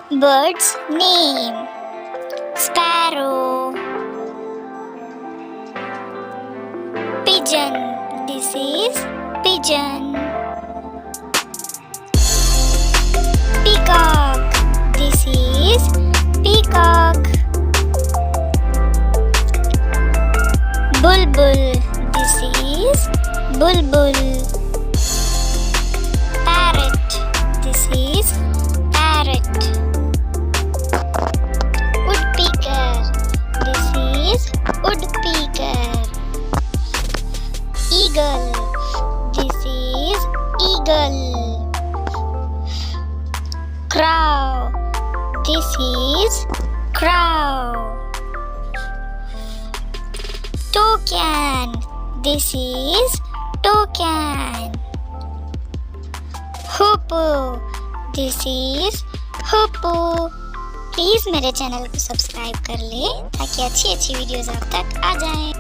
Bird's name: sparrow. Pigeon. This is pigeon. Peacock. This is peacock. Bulbul. This is bulbul. Parrot. This is parrot. Woodpecker. This is woodpecker. Eagle. This is eagle. Crow. This is crow. Toucan. This is toucan. Hoopoe. This is hoopoe. Please मेरे channel को subscribe कर ले ताकि अच्छी अच्छी videos आप तक आ जाएं।